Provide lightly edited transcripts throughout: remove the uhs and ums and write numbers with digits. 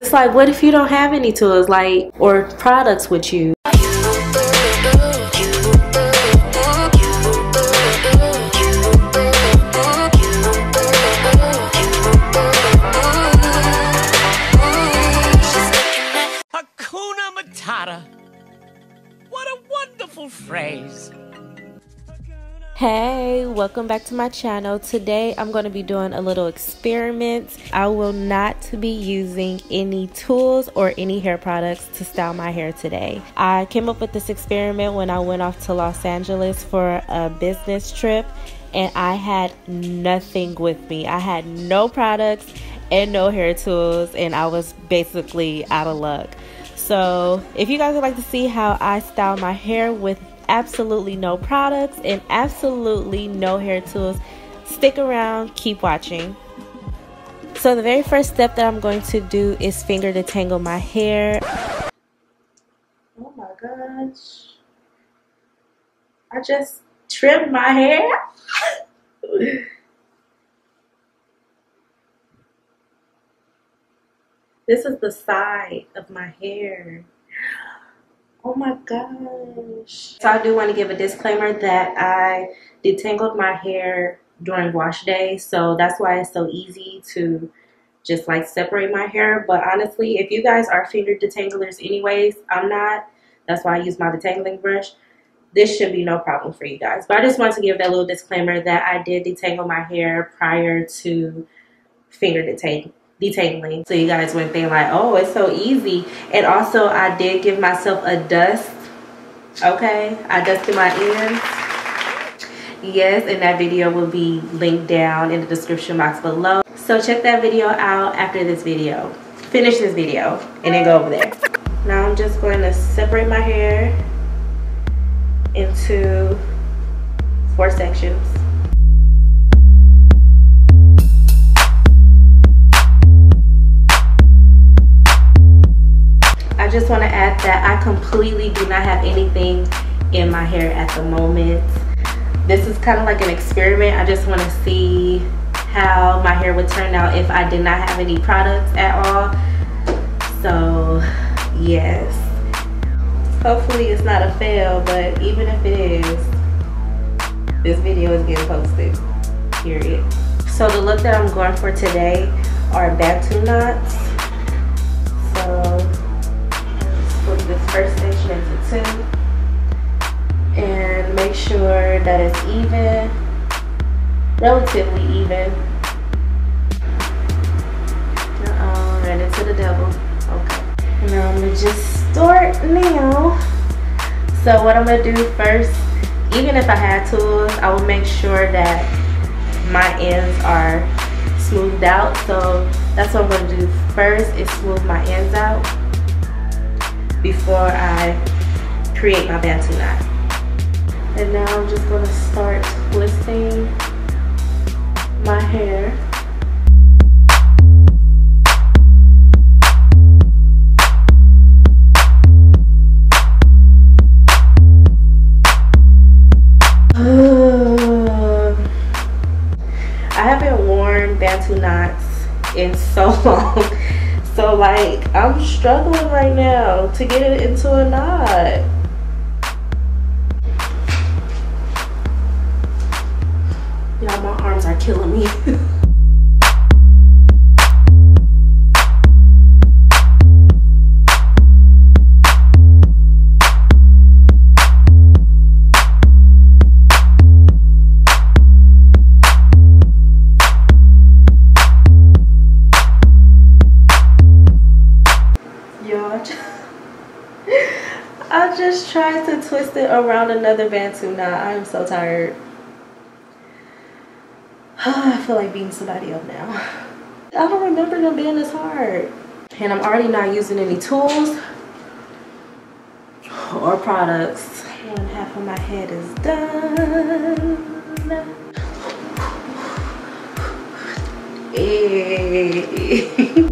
It's like, what if you don't have any tools, like, or products with you? Hakuna Matata. What a wonderful phrase. Hey, welcome back to my channel. Today I'm going to be doing a little experiment. I will not be using any tools or any hair products to style my hair today. I came up with this experiment when I went off to Los Angeles for a business trip, and I had nothing with me. I had no products and no hair tools, and I was basically out of luck. So if you guys would like to see how I style my hair with absolutely no products and absolutely no hair tools, stick around, keep watching. So the very first step that I'm going to do is finger detangle my hair. Oh my gosh, I just trimmed my hair. This is the side of my hair. Oh my gosh. So I do want to give a disclaimer that I detangled my hair during wash day, so that's why it's so easy to just like separate my hair. But honestly, if you guys are finger detanglers anyways, I'm not. That's why I use my detangling brush. This should be no problem for you guys. But I just wanted to give that little disclaimer that I did detangle my hair prior to finger detangling. So you guys wouldn't think like, oh, it's so easy. And also I did give myself a dust. Okay, I dusted my ends. Yes, and that video will be linked down in the description box below. So check that video out after this video. Finish this video and then go over there. Now I'm just going to separate my hair into 4 sections. I just want to add that I completely do not have anything in my hair at the moment. This is kind of like an experiment. I just want to see how my hair would turn out if I did not have any products at all. So yes, hopefully it's not a fail, but even if it is, this video is getting posted, period. So the look that I'm going for today are Bantu knots. So split this first section into 2 and make sure that it's even, relatively even. Ran into the double. Okay. Now I'm gonna just start now. So what I'm gonna do first, even if I had tools, I will make sure that my ends are smoothed out. So that's what I'm gonna do first, is smooth my ends out before I create my Bantu knot. And now I'm just going to start twisting my hair. I haven't worn Bantu knots in so long. So like, I'm struggling right now to get it into a knot. Y'all, my arms are killing me. I just tried to twist it around another Bantu knot. I am so tired. I feel like beating somebody up now. I don't remember them being this hard. And I'm already not using any tools or products. 1/2 of my head is done. Hey.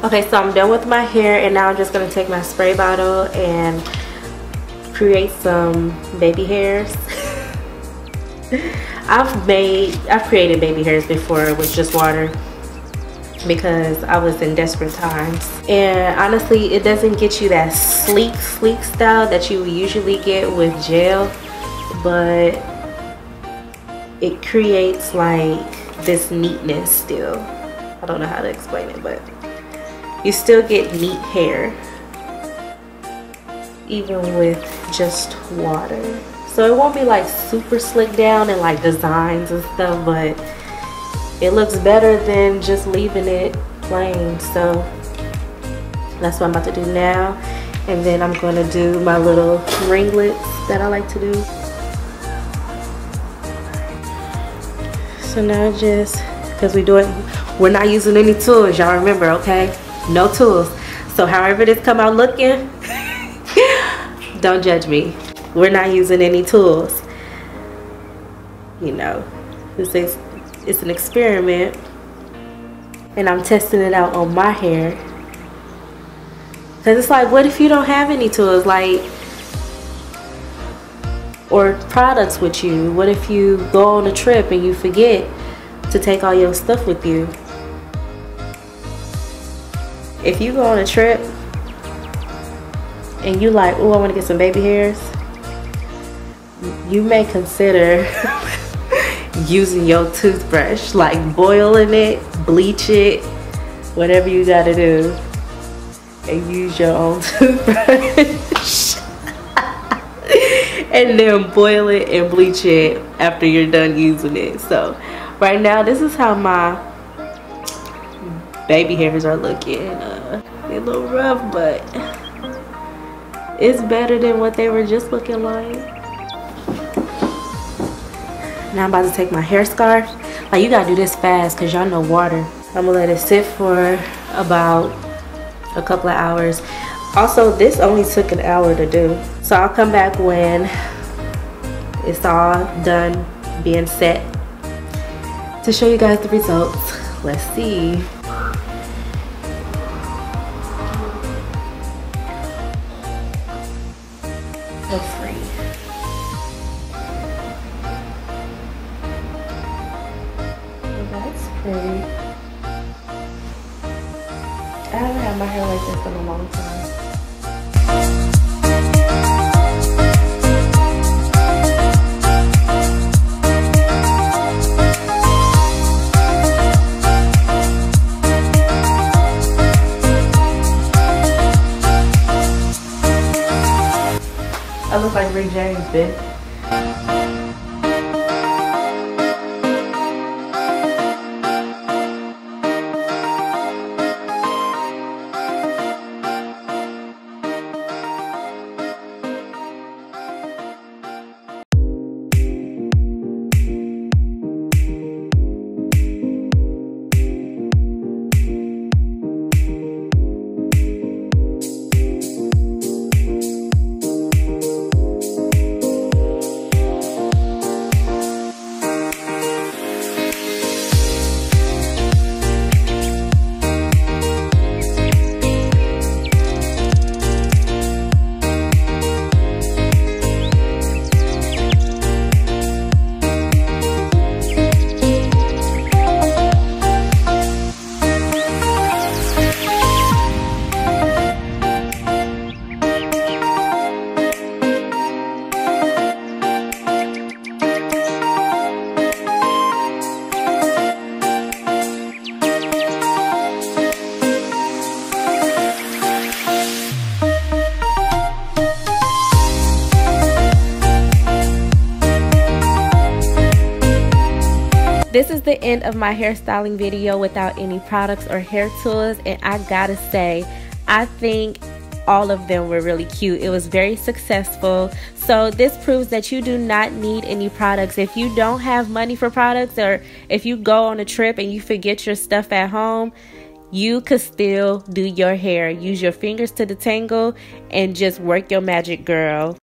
Okay, so I'm done with my hair, and now I'm just going to take my spray bottle and create some baby hairs. I've created baby hairs before with just water because I was in desperate times. And honestly, it doesn't get you that sleek style that you usually get with gel, but it creates like this neatness still. I don't know how to explain it, but you still get neat hair even with just water. So it won't be like super slick down and like designs and stuff, but it looks better than just leaving it plain. So that's what I'm about to do now. And then I'm gonna do my little ringlets that I like to do. So now just, because we're not using any tools, y'all remember, okay? No tools. So however this come out looking, don't judge me. We're not using any tools. You know, it's an experiment, and I'm testing it out on my hair. Cause it's like, what if you don't have any tools, like, or products with you? What if you go on a trip and you forget to take all your stuff with you? If you go on a trip and you like, oh, I want to get some baby hairs, you may consider using your toothbrush, like boiling it, bleach it, whatever you gotta do, and use your own toothbrush and then boil it and bleach it after you're done using it. So right now, this is how my baby hairs are looking. They're a little rough, but it's better than what they were just looking like. Now I'm about to take my hair scarf. Like, you gotta do this fast because y'all know water. I'm gonna let it sit for about a couple of hours. Also, this only took an hour to do. So I'll come back when it's all done being set to show you guys the results. Let's see. Looks free. That's pretty. I haven't had my hair like this in a long time. I look like Rick James, bitch. This is the end of my hairstyling video without any products or hair tools, and I gotta say, I think all of them were really cute. It was very successful. So this proves that you do not need any products. If you don't have money for products, or if you go on a trip and you forget your stuff at home, you could still do your hair. Use your fingers to detangle and just work your magic, girl.